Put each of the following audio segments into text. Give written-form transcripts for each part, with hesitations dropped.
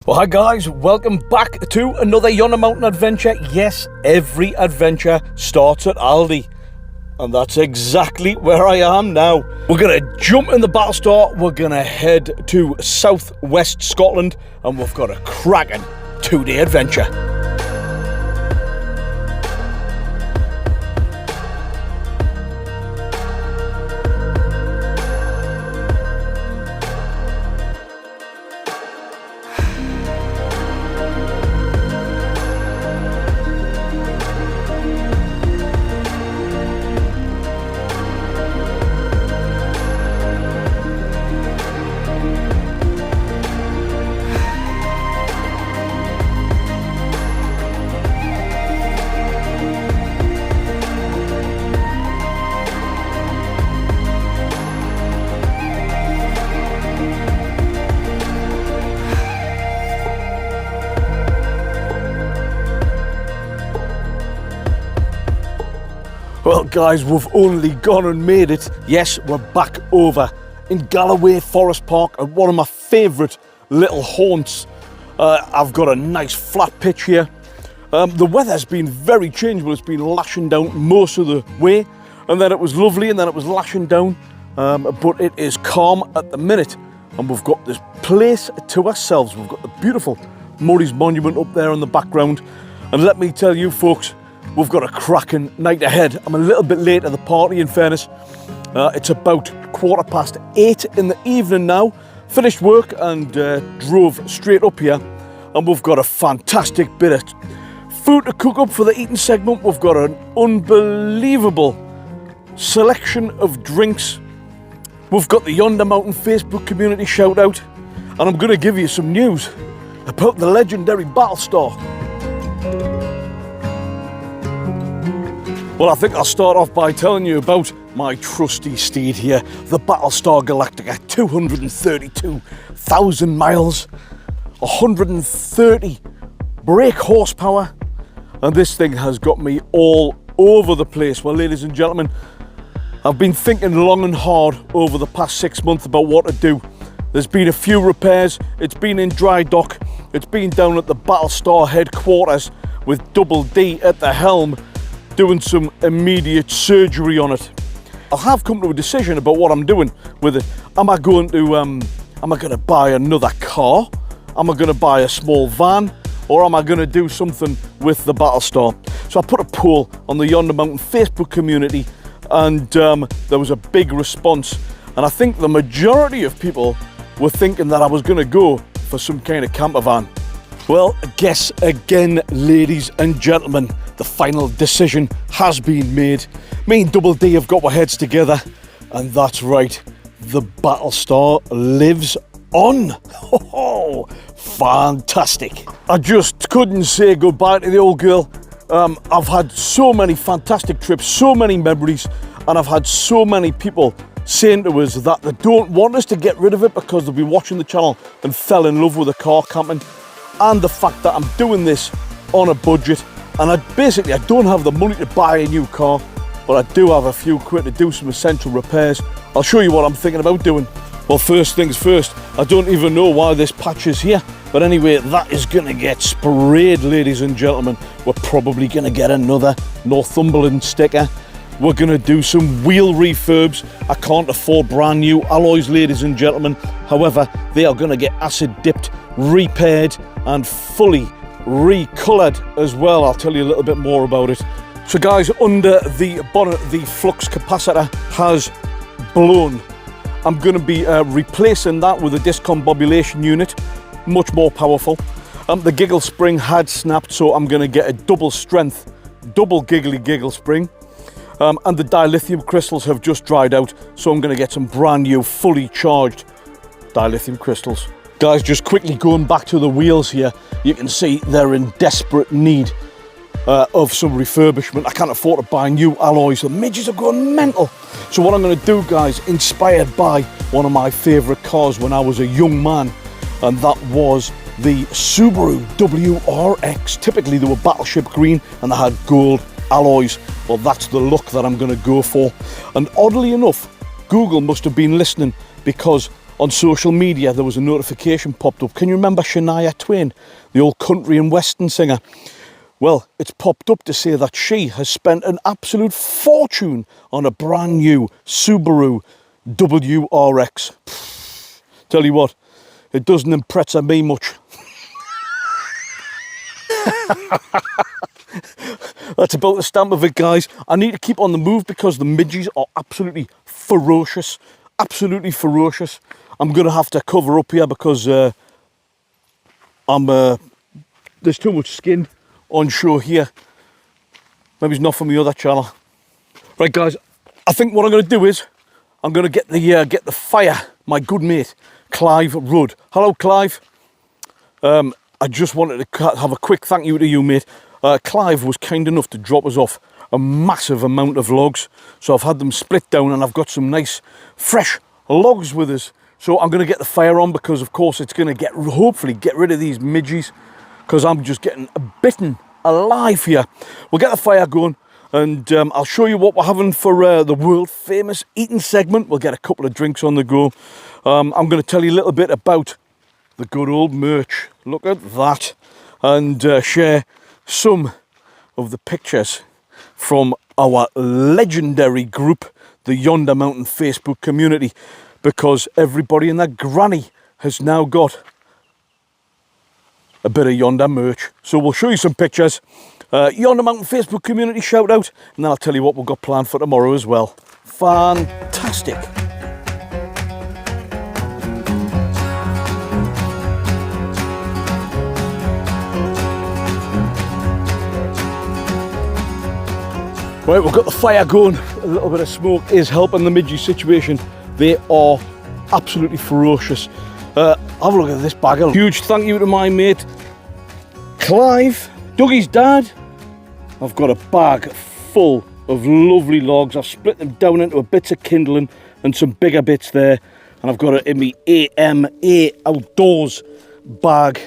Well, hi guys, welcome back to another Yonder Mountain Adventure. Yes, every adventure starts at Aldi. And that's exactly where I am now. We're going to jump in the Battlestar, we're going to head to southwest Scotland, and we've got a cracking 2-day adventure. Well guys, we've only gone and made it. Yes, we're back over in Galloway Forest Park at one of my favourite little haunts. I've got a nice flat pitch here. The weather's been very changeable. It's been lashing down most of the way, and then it was lovely and then it was lashing down, but it is calm at the minute, and we've got this place to ourselves. We've got the beautiful Murray's Monument up there in the background, and let me tell you folks, we've got a cracking night ahead. I'm a little bit late to the party, in fairness. It's about 8:15 in the evening now. Finished work and drove straight up here. And we've got a fantastic bit of food to cook up for the eating segment. We've got an unbelievable selection of drinks. We've got the Yonder Mountain Facebook community shout out. And I'm going to give you some news about the legendary Battlestar. Well, I think I'll start off by telling you about my trusty steed here, the Battlestar Galactica, 232,000 miles, 130 brake horsepower, and this thing has got me all over the place. Well, ladies and gentlemen, I've been thinking long and hard over the past 6 months about what to do. There's been a few repairs, it's been in dry dock, it's been down at the Battlestar headquarters with Double D at the helm, doing some immediate surgery on it. I have come to a decision about what I'm doing with it. Am I going to buy another car? Am I going to buy a small van? Or am I going to do something with the Battlestar? So I put a poll on the Yonder Mountain Facebook community, and there was a big response. And I think the majority of people were thinking that I was going to go for some kind of camper van. Well, guess again, ladies and gentlemen, the final decision has been made. Me and Double D have got our heads together, and that's right, the Battlestar lives on. Oh, fantastic. I just couldn't say goodbye to the old girl. I've had so many fantastic trips, so many memories, and I've had so many people saying to us that they don't want us to get rid of it because they've been watching the channel and fell in love with the car camping, and the fact that I'm doing this on a budget. And I don't have the money to buy a new car, but I do have a few quid to do some essential repairs. I'll show you what I'm thinking about doing. Well, first things first, I don't even know why this patch is here, but anyway, that is going to get sprayed, ladies and gentlemen. We're probably going to get another Northumberland sticker. We're going to do some wheel refurbs. I can't afford brand new alloys, ladies and gentlemen. However, they are going to get acid dipped, repaired, and fully recoloured as well. I'll tell you a little bit more about it. So guys, under the bonnet, the flux capacitor has blown. I'm going to be replacing that with a discombobulation unit, much more powerful. The giggle spring had snapped, so I'm going to get a double strength, double giggly giggle spring. And the dilithium crystals have just dried out, so I'm going to get some brand new, fully charged dilithium crystals. Guys, just quickly going back to the wheels here, you can see they're in desperate need of some refurbishment. I can't afford to buy new alloys. The midges are going mental. So what I'm going to do, guys, inspired by one of my favourite cars when I was a young man, and that was the Subaru WRX. Typically they were battleship green and they had gold alloys. Well, that's the look that I'm going to go for. And oddly enough, Google must have been listening, because on social media, there was a notification popped up. Can you remember Shania Twain, the old country and western singer? Well, it's popped up to say that she has spent an absolute fortune on a brand new Subaru WRX. Tell you what, it doesn't impress me much. That's about the stamp of it, guys. I need to keep on the move because the midges are absolutely ferocious. Absolutely ferocious. I'm going to have to cover up here because there's too much skin on show here. Maybe it's not for me other channel. Right, guys, I think what I'm going to do is I'm going to get the fire, my good mate, Clive Rudd. Hello, Clive. I just wanted to have a quick thank you to you, mate. Clive was kind enough to drop us off a massive amount of logs. So I've had them split down and I've got some nice fresh logs with us. So I'm going to get the fire on because, of course, it's going to hopefully get rid of these midges because I'm just getting bitten alive here. We'll get the fire going and I'll show you what we're having for the world famous eating segment. We'll get a couple of drinks on the go. I'm going to tell you a little bit about the good old merch. Look at that. And share some of the pictures from our legendary group, the Yonder Mountain Facebook community, because everybody and their granny has now got a bit of Yonder merch. So we'll show you some pictures. Yonder Mountain Facebook community shout out, and then I'll tell you what we've got planned for tomorrow as well. Fantastic. Right, we've got the fire going. A little bit of smoke is helping the midgie situation. They are absolutely ferocious. Have a look at this bag. Huge thank you to my mate, Clive, Dougie's dad. I've got a bag full of lovely logs. I've split them down into bits of kindling and some bigger bits there. And I've got it in my AMA Outdoors bag.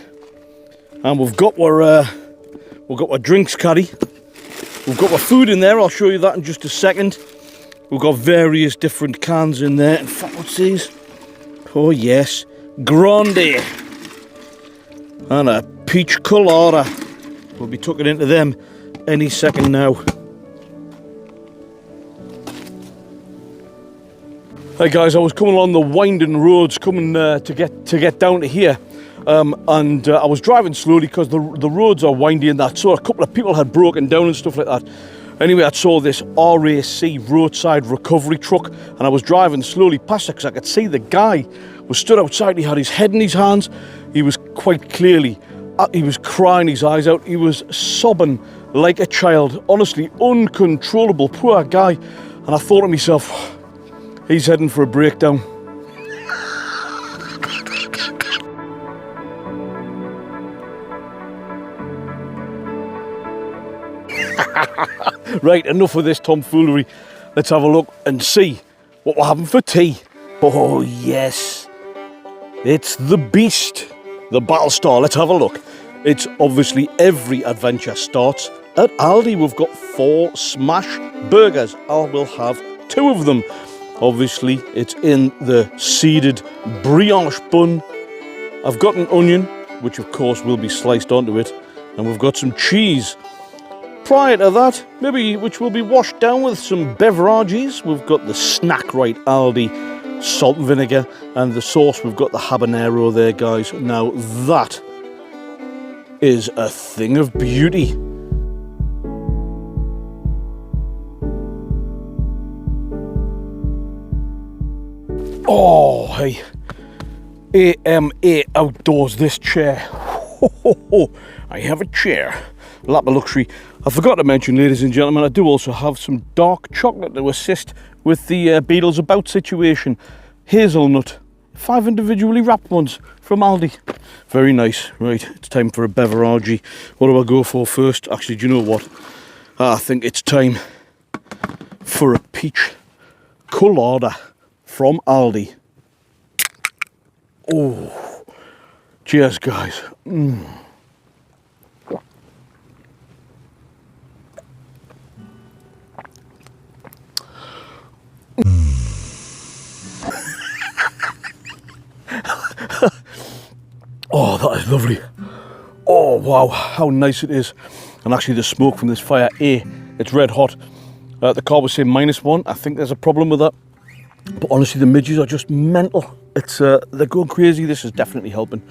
And we've got our drinks caddy. We've got our food in there. I'll show you that in just a second. We've got various different cans in there. In fact, what's these? Oh yes, Grande. And a peach colada. We'll be tucking into them any second now. Hey guys, I was coming along the winding roads, coming to get down to here. And I was driving slowly because the roads are windy and that, so a couple of people had broken down and stuff like that. Anyway, I saw this RAC roadside recovery truck and I was driving slowly past it because I could see the guy was stood outside. He had his head in his hands. He was quite clearly, he was crying his eyes out. He was sobbing like a child, honestly uncontrollable, poor guy. And I thought to myself, he's heading for a breakdown. Right, enough of this tomfoolery. Let's have a look and see what we're having for tea. Oh yes, it's the beast, the Battlestar. Let's have a look. It's obviously every adventure starts at Aldi. We've got 4 smash burgers. I will have 2 of them. Obviously, it's in the seeded brioche bun. I've got an onion, which of course will be sliced onto it, and we've got some cheese. Prior to that, which will be washed down with some beverages, we've got the Snack Right Aldi salt and vinegar, and the sauce, we've got the habanero there, guys. Now that is a thing of beauty. Oh, hey, AMA Outdoors, this chair. I have a chair. Lap of luxury. I forgot to mention, ladies and gentlemen, I do also have some dark chocolate to assist with the Beatles About situation. Hazelnut, 5 individually wrapped ones from Aldi. Very nice. Right, it's time for a beverage. What do I go for first? Actually, do you know what? I think it's time for a peach colada from Aldi. Oh, cheers, guys. is lovely. Oh wow, how nice it is. And actually the smoke from this fire, it's red hot. The car was saying -1. I think there's a problem with that. But honestly, the midges are just mental. It's they're going crazy. This is definitely helping.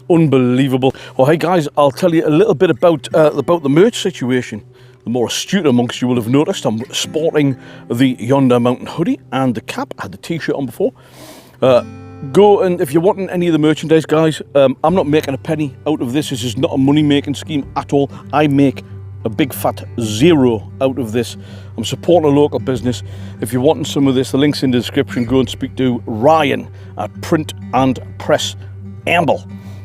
Unbelievable. Well, hey guys, I'll tell you a little bit about the merch situation. The more astute amongst you will have noticed I'm sporting the Yonder Mountain hoodie and the cap. I had the t-shirt on before. Go and if you're wanting any of the merchandise, guys, I'm not making a penny out of this. This is not a money-making scheme at all. I make a big fat zero out of this. I'm supporting a local business. If you're wanting some of this, the link's in the description. Go and speak to Ryan at Print and Press Amble.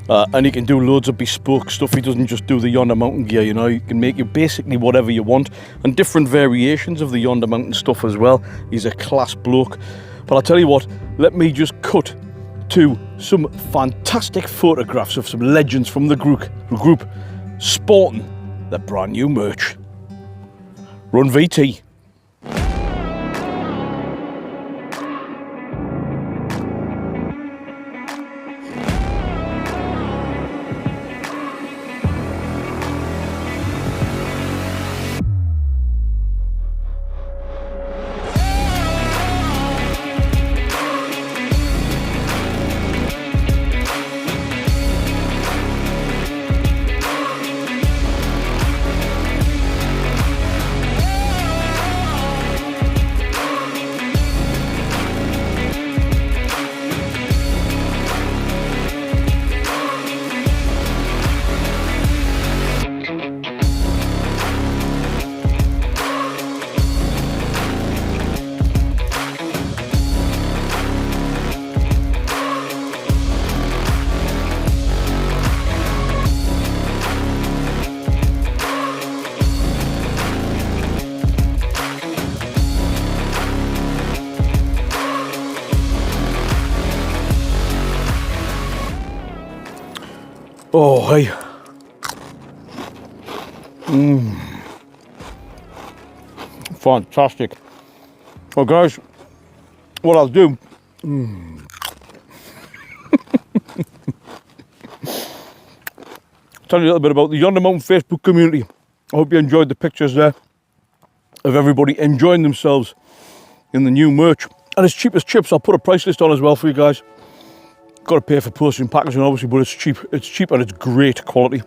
And he can do loads of bespoke stuff. He doesn't just do the Yonder Mountain gear, you know. He can make you basically whatever you want, and different variations of the Yonder Mountain stuff as well. He's a class bloke. But I'll tell you what, let me just cut to some fantastic photographs of some legends from the group sporting the brand new merch. Run VT. Oh, hey. Fantastic. Well, guys, what I'll do... tell you a little bit about the Yonder Mountain Facebook community. I hope you enjoyed the pictures there of everybody enjoying themselves in the new merch. And it's cheap as chips. I'll put a price list on as well for you guys. Got to pay for postage and packaging, obviously, but it's cheap. It's cheap and it's great quality.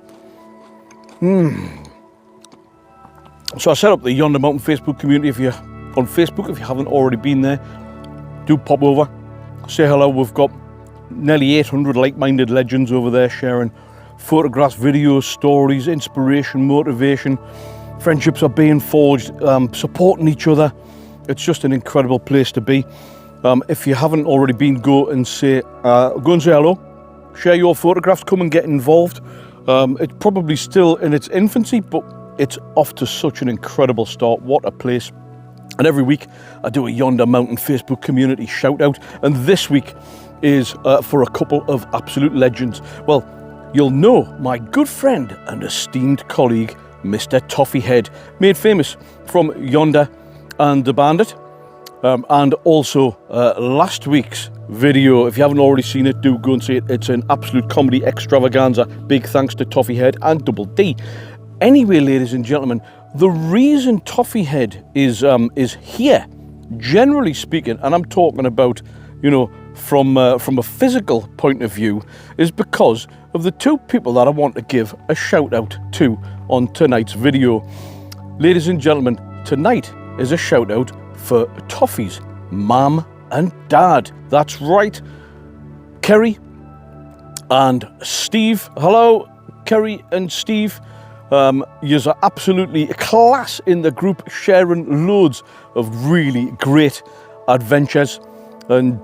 So I set up the Yonder Mountain Facebook community. If you're on Facebook, if you haven't already been there, do pop over, say hello. We've got nearly 800 like-minded legends over there sharing photographs, videos, stories, inspiration, motivation. Friendships are being forged, supporting each other. It's just an incredible place to be. If you haven't already been, go and say hello, share your photographs, come and get involved. It's probably still in its infancy, but it's off to such an incredible start. What a place. And every week I do a Yonder Mountain Facebook community shout out, and this week is for a couple of absolute legends. Well, you'll know my good friend and esteemed colleague, Mr. Toffee Head, made famous from Yonder and the Bandit. And also last week's video, if you haven't already seen it, do go and see it. It's an absolute comedy extravaganza. Big thanks to Toffee Head and Double D. Anyway, ladies and gentlemen, the reason Toffee Head is here, generally speaking, and I'm talking about, you know, from a physical point of view, is because of the two people that I want to give a shout out to on tonight's video. Ladies and gentlemen, tonight is a shout out for Toffee's mum and dad. That's right, Kerry and Steve. Hello, Kerry and Steve. Yous are absolutely a class in the group, sharing loads of really great adventures. And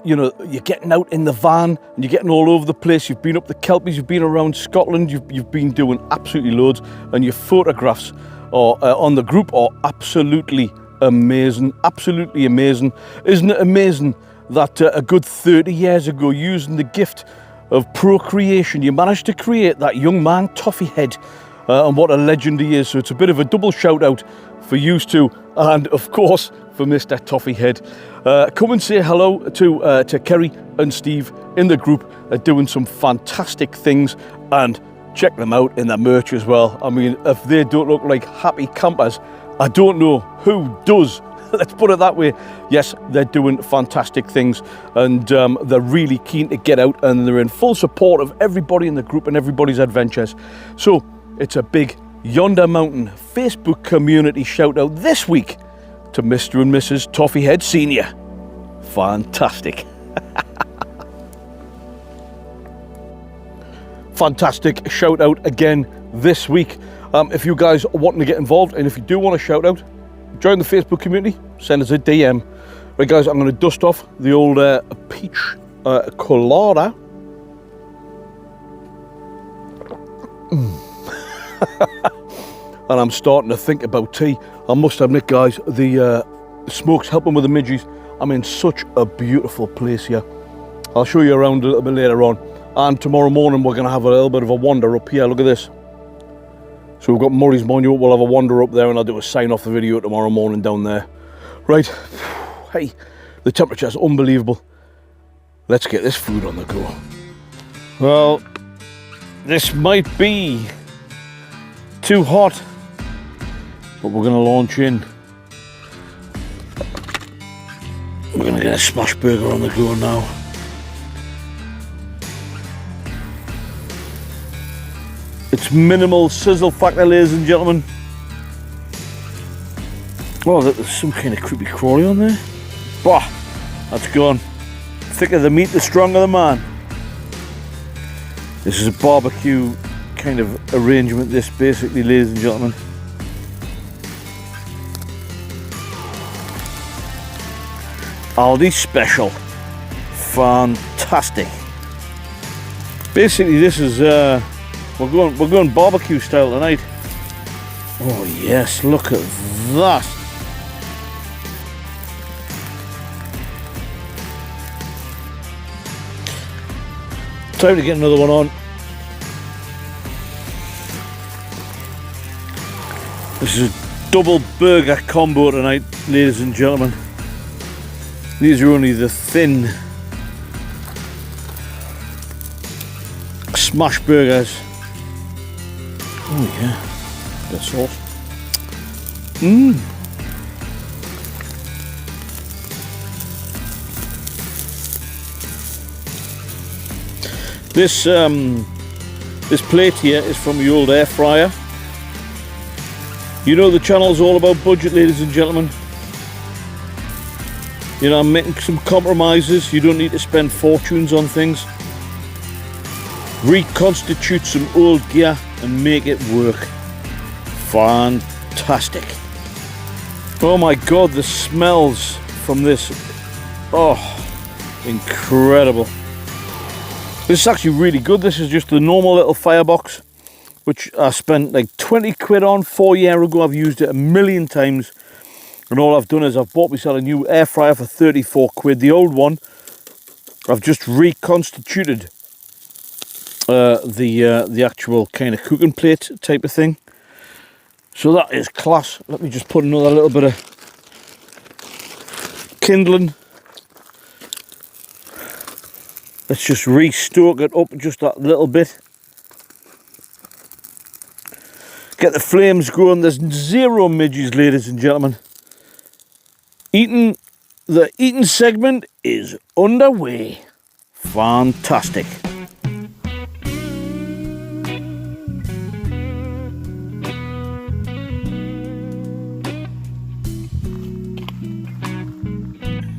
you know, you're getting out in the van and you're getting all over the place. You've been up the Kelpies, you've been around Scotland, you've been doing absolutely loads, and your photographs are, on the group are absolutely amazing, absolutely amazing. Isn't it amazing that a good 30 years ago, using the gift of procreation, you managed to create that young man Toffee Head, and what a legend he is. So it's a bit of a double shout out for you two, and of course for Mr. Toffee Head. Come and say hello to Kerry and Steve in the group. Are doing some fantastic things, and check them out in their merch as well. I mean, if they don't look like happy campers, I don't know who does. Let's put it that way. Yes, they're doing fantastic things, and they're really keen to get out, and they're in full support of everybody in the group and everybody's adventures. So it's a big Yonder Mountain Facebook community shout out this week to Mr. and Mrs. Toffee Head Senior. Fantastic. Fantastic shout out again this week. If you guys are wanting to get involved, and if you do want a shout out, join the Facebook community, send us a DM. Right guys, I'm going to dust off the old peach colada. And I'm starting to think about tea. I must admit guys, the smoke's helping with the midges. I'm in such a beautiful place here. I'll show you around a little bit later on. And tomorrow morning we're going to have a little bit of a wander up here. Look at this. So we've got Murray's Monument. We'll have a wander up there, and I'll do a sign off the video tomorrow morning down there. Right. Hey, the temperature's unbelievable. Let's get this food on the go. Well, this might be too hot, but we're going to launch in. We're going to get a smash burger on the go now. It's minimal sizzle factor, ladies and gentlemen. Oh, there's some kind of creepy crawly on there. Bah, that's gone. Thicker the meat, the stronger the man. This is a barbecue kind of arrangement, this basically, ladies and gentlemen. Aldi special. Fantastic. Basically, this is we're going barbecue style tonight. Oh yes, look at that. Time to get another one on. This is a double burger combo tonight, ladies and gentlemen. These are only the thin smash burgers. Oh yeah, bit of sauce. This plate here is from the old air fryer. You know the channel's all about budget, ladies and gentlemen. You know, I'm making some compromises. You don't need to spend fortunes on things. Reconstitute some old gear and make it work. Fantastic. Oh my god, the smells from this. Oh, incredible. This is actually really good. This is just the normal little firebox, which I spent like 20 quid on 4 years ago. I've used it a million times, and all I've done is I've bought myself a new air fryer for 34 quid. The old one, I've just reconstituted the actual kind of cooking plate type of thing. So that is class. Let me just put another little bit of kindling. Let's just re-stoke it up just that little bit. Get the flames going. There's zero midges, ladies and gentlemen. The eating segment is underway. Fantastic.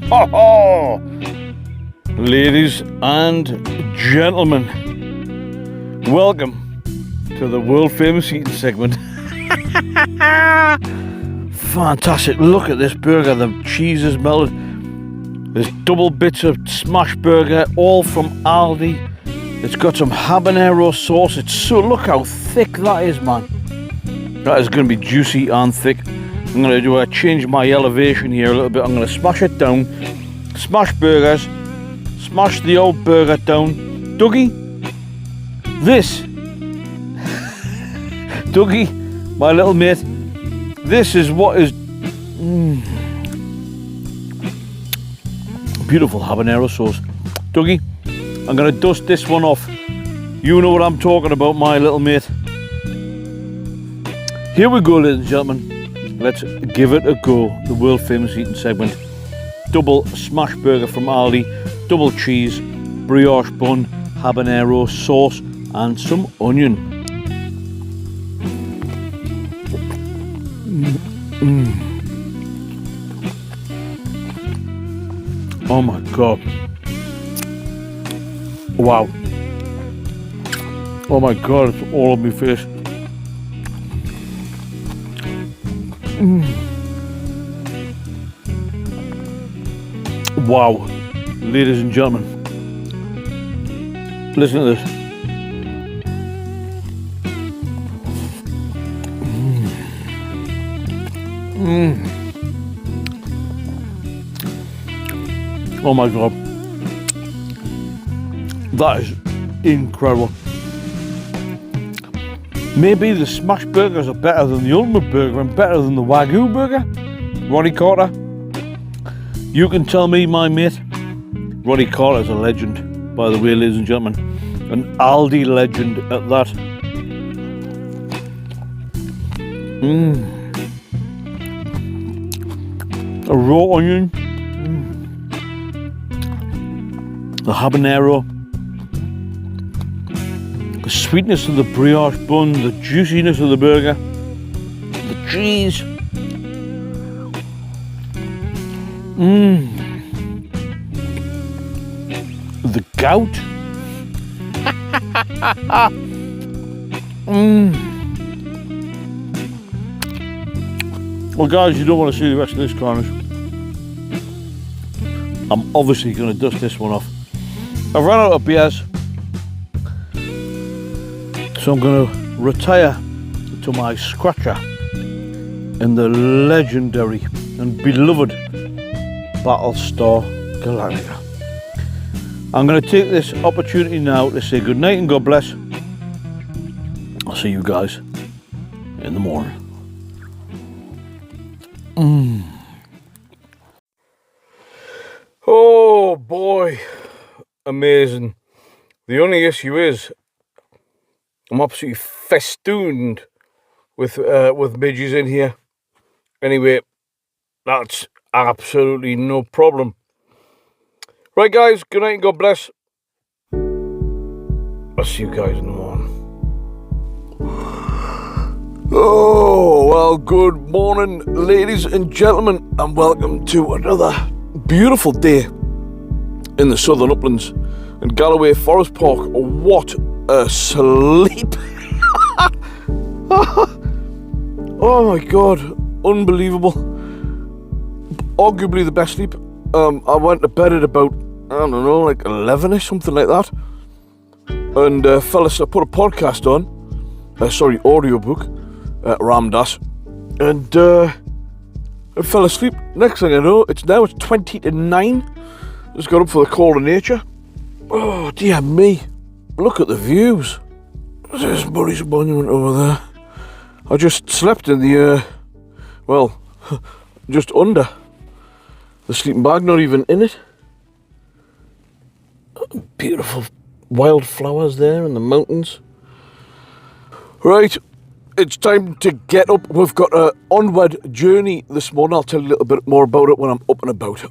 Ho ho! Ladies and gentlemen, welcome to the world famous eating segment. Fantastic, look at this burger, the cheese is melted. There's double bits of smash burger, all from Aldi. It's got some habanero sauce. It's so, look how thick that is, man. That is going to be juicy and thick. I'm going to change my elevation here a little bit. I'm going to smash it down. Smash burgers. Smash the old burger down. Dougie, this. Dougie, my little mate. This is what is... beautiful habanero sauce. Dougie, I'm going to dust this one off. You know what I'm talking about, my little mate. Here we go, ladies and gentlemen. Let's give it a go. The world famous eating segment. Double smash burger from Aldi, double cheese, brioche bun, habanero sauce and some onion. Oh my god. Wow. Oh my god, it's all on my face. Wow. Ladies and gentlemen, listen to this. Oh my god. That is incredible. Maybe the smash burgers are better than the ultimate burger and better than the Wagyu burger. Ronnie Carter, you can tell me, my mate. Ronnie Carter's a legend, by the way, ladies and gentlemen. An Aldi legend at that. A raw onion. The habanero. The sweetness of the brioche bun, the juiciness of the burger, the cheese. The gout. Well guys, you don't want to see the rest of this carnage. I'm obviously going to dust this one off. I've run out of beers, so I'm going to retire to my scratcher in the legendary and beloved Battlestar Galactica. I'm going to take this opportunity now to say good night and God bless. I'll see you guys in the morning. Oh boy, amazing. The only issue is I'm absolutely festooned with midges in here. Anyway, that's absolutely no problem. Right guys, good night and God bless. I'll see you guys in the morning. Oh, well, good morning ladies and gentlemen, and welcome to another beautiful day in the southern uplands in Galloway Forest Park. What a sleep. Oh my god, unbelievable. Arguably the best sleep. I went to bed at about, I don't know, like 11ish, something like that, and I put a podcast on, audiobook, Ramdas, and I fell asleep. Next thing I know, it's 20 to 9. Just got up for the call of nature. Oh dear me, look at the views. There's Murray's Monument over there. I just slept in the, well, just under the sleeping bag, not even in it. Beautiful wildflowers there in the mountains. Right, it's time to get up. We've got an onward journey this morning. I'll tell you a little bit more about it when I'm up and about.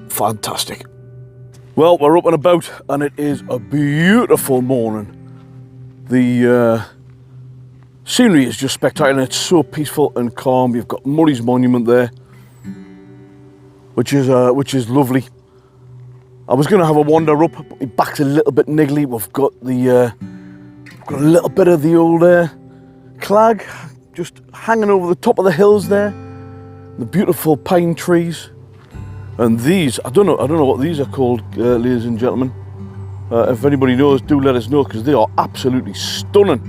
Fantastic. Well, we're up and about and it is a beautiful morning. The scenery is just spectacular. It's so peaceful and calm. You've got Murray's Monument there, which is lovely. I was going to have a wander up, but my back's a little bit niggly. We've got a little bit of the old clag just hanging over the top of the hills there. The beautiful pine trees, and these I don't know what these are called, ladies and gentlemen. If anybody knows, do let us know, because they are absolutely stunning.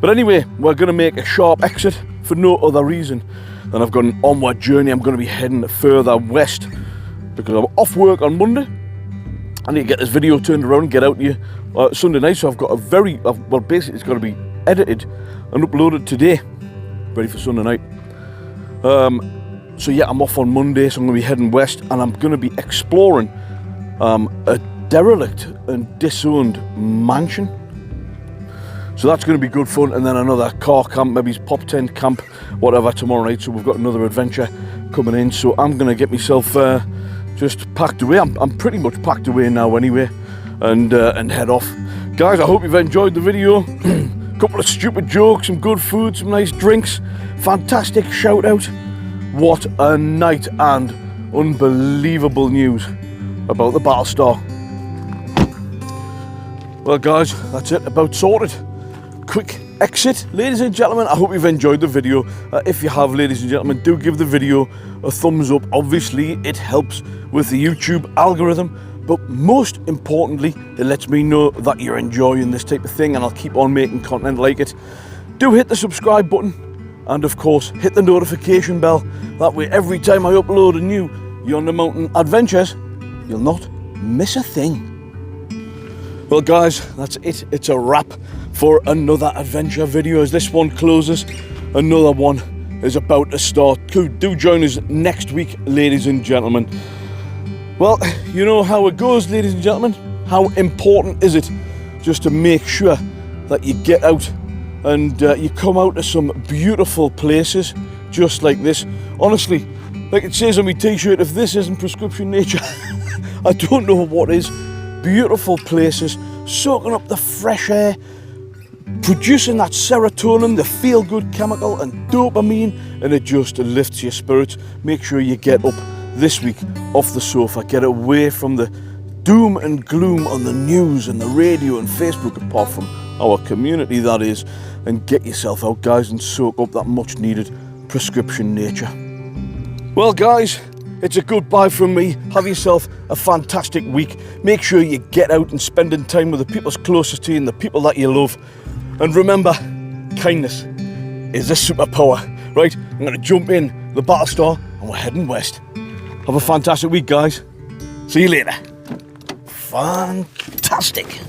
But anyway, we're going to make a sharp exit for no other reason than I've got an onward journey. I'm going to be heading further west because I'm off work on Monday. I need to get this video turned around and get out to you Sunday night. So I've got basically it's got to be edited and uploaded today, ready for Sunday night. So yeah, I'm off on Monday, so I'm going to be heading west, and I'm going to be exploring a derelict and disowned mansion. So that's going to be good fun, and then another car camp, maybe pop tent camp, whatever, tomorrow night. So we've got another adventure coming in, so I'm going to get myself just packed away. I'm pretty much packed away now anyway, and head off. Guys, I hope you've enjoyed the video. Couple of stupid jokes, some good food, some nice drinks, fantastic shout out. What a night, and unbelievable news about the Battlestar. Well guys, that's it, about sorted. Quick exit, ladies and gentlemen. I hope you've enjoyed the video. If you have, ladies and gentlemen, do give the video a thumbs up. Obviously it helps with the YouTube algorithm, but most importantly it lets me know that you're enjoying this type of thing, and I'll keep on making content like it. Do hit the subscribe button, and of course hit the notification bell. That way every time I upload a new Yonder Mountain Adventures, you'll not miss a thing. Well guys, that's it. It's a wrap for another adventure video. As this one closes, another one is about to start. Do join us next week, ladies and gentlemen. Well, you know how it goes, ladies and gentlemen. How important is it just to make sure that you get out and you come out to some beautiful places just like this. Honestly, like it says on my t-shirt, if this isn't prescription nature, I don't know what is. Beautiful places, soaking up the fresh air, producing that serotonin, the feel-good chemical, and dopamine, and it just lifts your spirits. Make sure you get up this week off the sofa, get away from the doom and gloom on the news and the radio and Facebook, apart from our community that is, and get yourself out, guys, and soak up that much needed prescription nature. Well guys, it's a goodbye from me. Have yourself a fantastic week. Make sure you get out and spending time with the people closest to you and the people that you love. And remember, kindness is a superpower. Right, I'm going to jump in the Battlestar and we're heading west. Have a fantastic week, guys. See you later. Fantastic.